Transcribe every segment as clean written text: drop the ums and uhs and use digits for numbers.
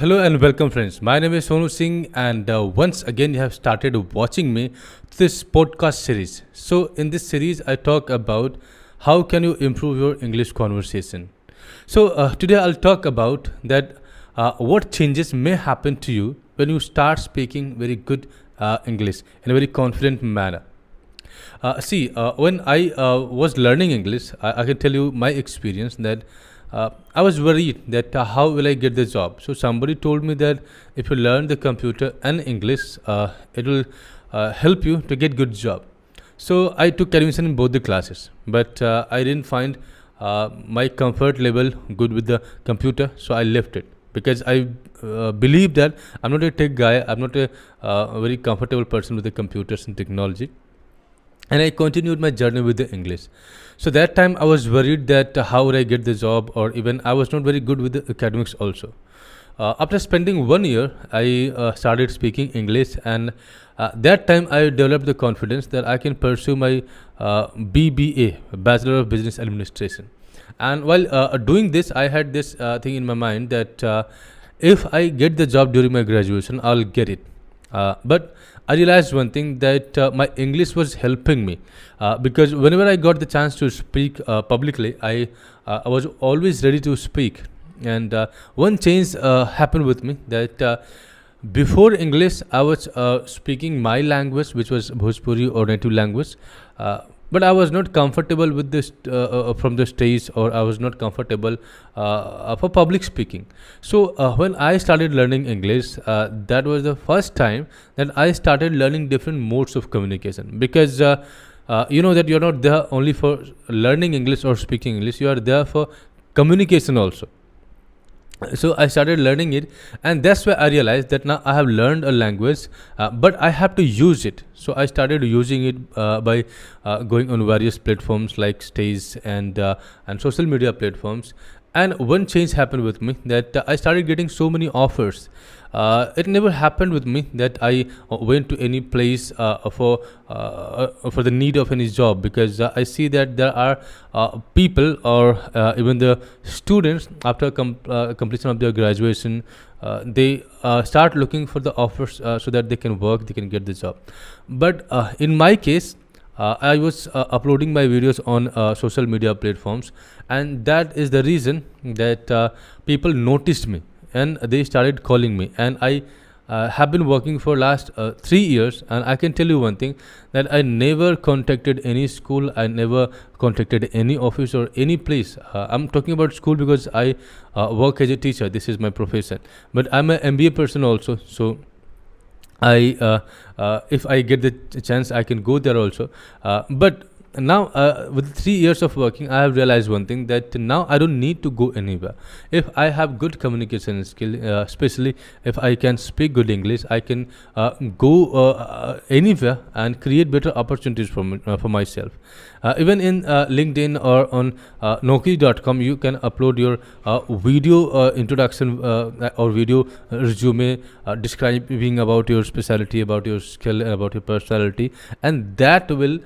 Hello and welcome, friends. My name is Sonu Singh, and once again, you have started watching me this podcast series. So, in this series, I talk about how can you improve your English conversation. So, today I'll talk about that what changes may happen to you when you start speaking very good English in a very confident manner. When I was learning English, I can tell you my experience that I was worried that how will I get the job. So somebody told me that if you learn the computer and English, it will help you to get good job. So I took admission in both the classes, but I didn't find my comfort level good with the computer, so I left it because I believe that I'm not a tech guy. I'm not a very comfortable person with the computers and technology, and I continued my journey with the English. So that time I was worried that how would I get the job, or even I was not very good with the academics also. After spending 1 year, I started speaking English, and that time I developed the confidence that I can pursue my BBA, Bachelor of Business Administration. And while doing this, I had this thing in my mind that if I get the job during my graduation, I'll get it. But I realized one thing that my English was helping me because whenever I got the chance to speak publicly, I was always ready to speak. And one change happened with me that before English, I was speaking my language, which was Bhojpuri or native language. But I was not comfortable with this from the stage, or I was not comfortable for public speaking. So when I started learning English, that was the first time that I started learning different modes of communication. Because you know that you're not there only for learning English or speaking English; you are there for communication also. So I started learning it, and that's why I realized that now I have learned a language, but I have to use it. So I started using it by going on various platforms like stage and social media platforms. And one change happened with me that I started getting so many offers. It never happened with me that I went to any place for the need of any job, because I see that there are people, or even the students, after completion of their graduation, they start looking for the offers so that they can work, they can get the job. But in my case, I was uploading my videos on social media platforms, and that is the reason that people noticed me and they started calling me. And I have been working for last 3 years, and I can tell you one thing, that I never contacted any school, I never contacted any office or any place. I'm talking about school because I work as a teacher. This is my profession, but I'm an MBA person also. So if I get the chance, I can go there also. But now, with 3 years of working, I have realized one thing, that now I don't need to go anywhere. If I have good communication skill, especially if I can speak good English, I can go anywhere and create better opportunities for myself. Even in LinkedIn or on Noki.com, you can upload your video introduction or video resume describing about your specialty, about your skill, and about your personality, and that will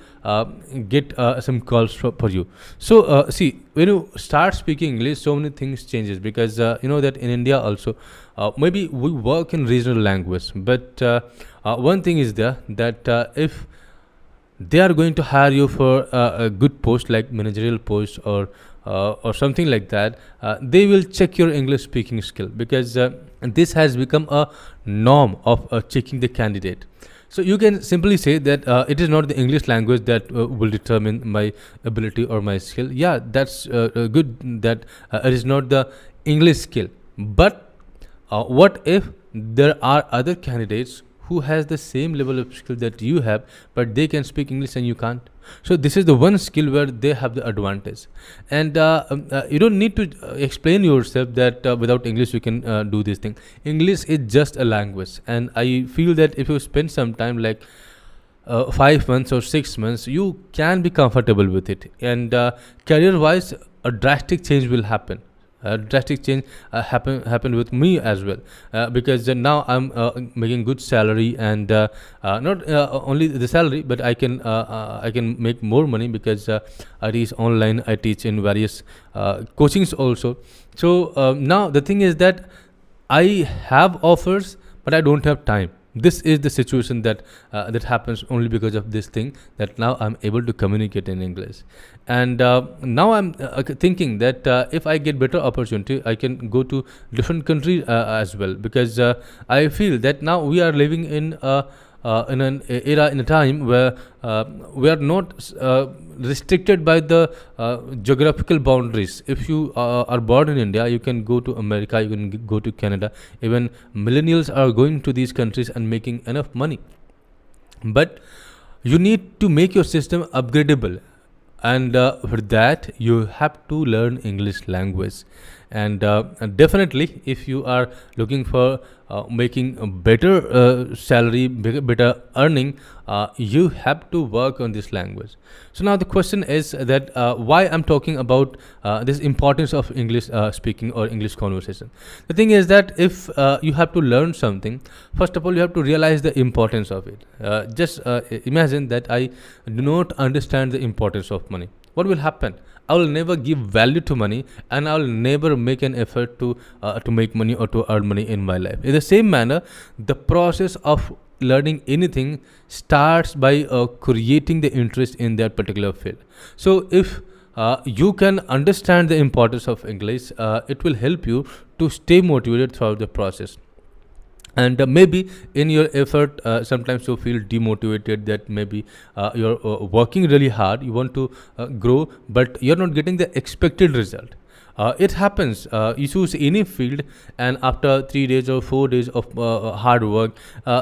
get some calls for you. So see, when you start speaking English, so many things changes, because you know that in India also, maybe we work in regional language, but one thing is there, that if they are going to hire you for a good post like managerial post or something like that, they will check your English speaking skill, because this has become a norm of checking the candidate. So you can simply say that it is not the English language that will determine my ability or my skill. Yeah, that's good that it is not the English skill. But what if there are other candidates who has the same level of skill that you have, but they can speak English and you can't? So this is the one skill where they have the advantage. And you don't need to explain yourself that without English you can do this thing. English is just a language, and I feel that if you spend some time, like 5 months or 6 months, you can be comfortable with it. And career wise, a drastic change will happen. Drastic change happened with me as well, because now I'm making good salary, and not only the salary, but I can make more money, because I teach online, I teach in various coachings also. So now the thing is that I have offers, but I don't have time. This is the situation that happens only because of this thing, that now I'm able to communicate in English. And now I'm thinking that if I get better opportunity, I can go to different country as well, because I feel that now we are living in an era, in a time where we are not restricted by the geographical boundaries. If you are born in India, you can go to America, you can go to Canada. Even millennials are going to these countries and making enough money. But you need to make your system upgradable, and for that you have to learn English language. And definitely, if you are looking for making a better salary, better earning, you have to work on this language. So now the question is that why I'm talking about this importance of English speaking or English conversation. The thing is that if you have to learn something, first of all you have to realize the importance of it. Just imagine that I do not understand the importance of money. What will happen? I will never give value to money, and I will never make an effort to make money or to earn money in my life. In the same manner, the process of learning anything starts by creating the interest in that particular field. So if you can understand the importance of English, it will help you to stay motivated throughout the process. And maybe in your effort, sometimes you feel demotivated, that maybe you're working really hard, you want to grow, but you're not getting the expected result. It happens. You choose any field, and after 3 days or 4 days of hard work,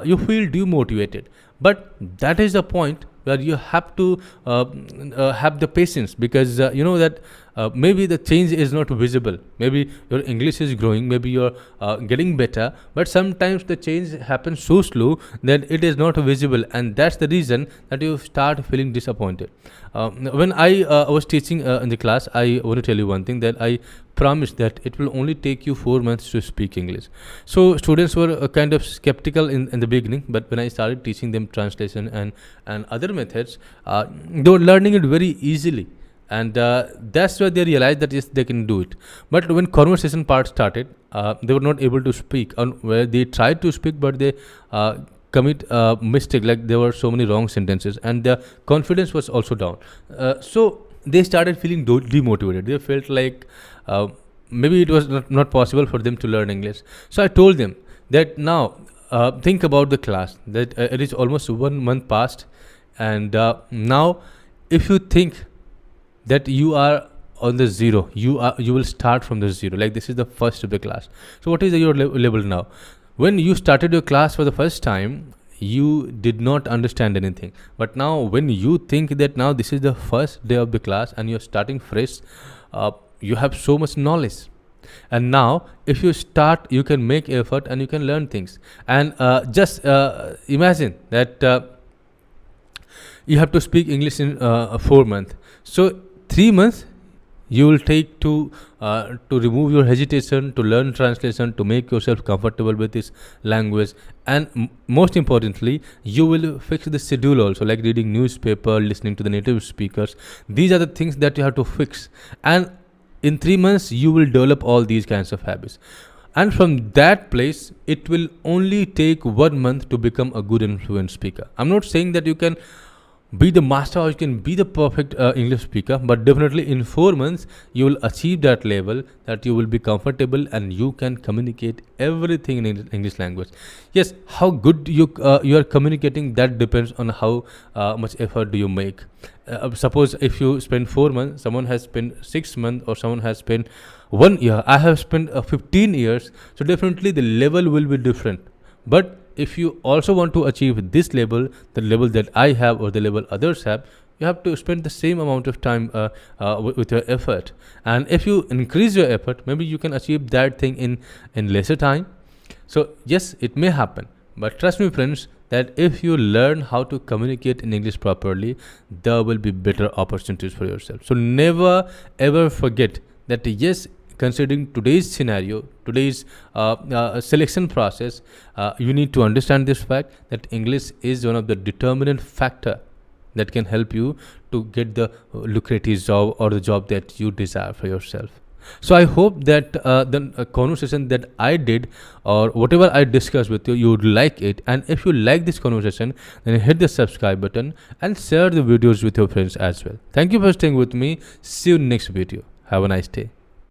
you feel demotivated. But that is the point where you have to have the patience, because you know that maybe the change is not visible. Maybe your English is growing, maybe you're getting better, but sometimes the change happens so slow that it is not visible, and that's the reason that you start feeling disappointed. When I was teaching in the class, I want to tell you one thing, that I promised that it will only take you 4 months to speak English. So students were kind of skeptical in the beginning, but when I started teaching them translation and other methods, they were learning it very easily. And that's why they realized that yes, they can do it. But when conversation part started, they were not able to speak, where they tried to speak, but they commit mistake, like there were so many wrong sentences, and their confidence was also down. So they started feeling demotivated. They felt like maybe it was not possible for them to learn English. So I told them that now think about the class, that it is almost 1 month past, and now if you think that you are on the zero, you will start from the zero, like this is the first of the class. So what is your level now? When you started your class for the first time, you did not understand anything, but now when you think that now this is the first day of the class and you're starting fresh, you have so much knowledge. And now if you start, you can make effort and you can learn things. And just imagine that you have to speak English in 4 months. So 3 months you will take to remove your hesitation, to learn translation, to make yourself comfortable with this language. And most importantly, you will fix the schedule also, like reading newspaper, listening to the native speakers. These are the things that you have to fix. And in 3 months, you will develop all these kinds of habits. And from that place, it will only take 1 month to become a good and fluent speaker. I'm not saying that you can be the master or you can be the perfect English speaker, but definitely in 4 months you will achieve that level, that you will be comfortable and you can communicate everything in English language. Yes, how good you are communicating, that depends on how much effort do you make. Suppose if you spend 4 months, someone has spent 6 months, or someone has spent 1 year. I have spent 15 years, so definitely the level will be different. But if you also want to achieve this level, the level that I have or the level others have, you have to spend the same amount of time with your effort. And if you increase your effort, maybe you can achieve that thing in lesser time. So yes, it may happen, but trust me friends, that if you learn how to communicate in English properly, there will be better opportunities for yourself. So never ever forget that yes, considering today's scenario, today's selection process, you need to understand this fact that English is one of the determinant factor that can help you to get the lucrative job or the job that you desire for yourself. So I hope that the conversation that I did or whatever I discussed with you, you would like it. And if you like this conversation, then hit the subscribe button and share the videos with your friends as well. Thank you for staying with me. See you next video. Have a nice day.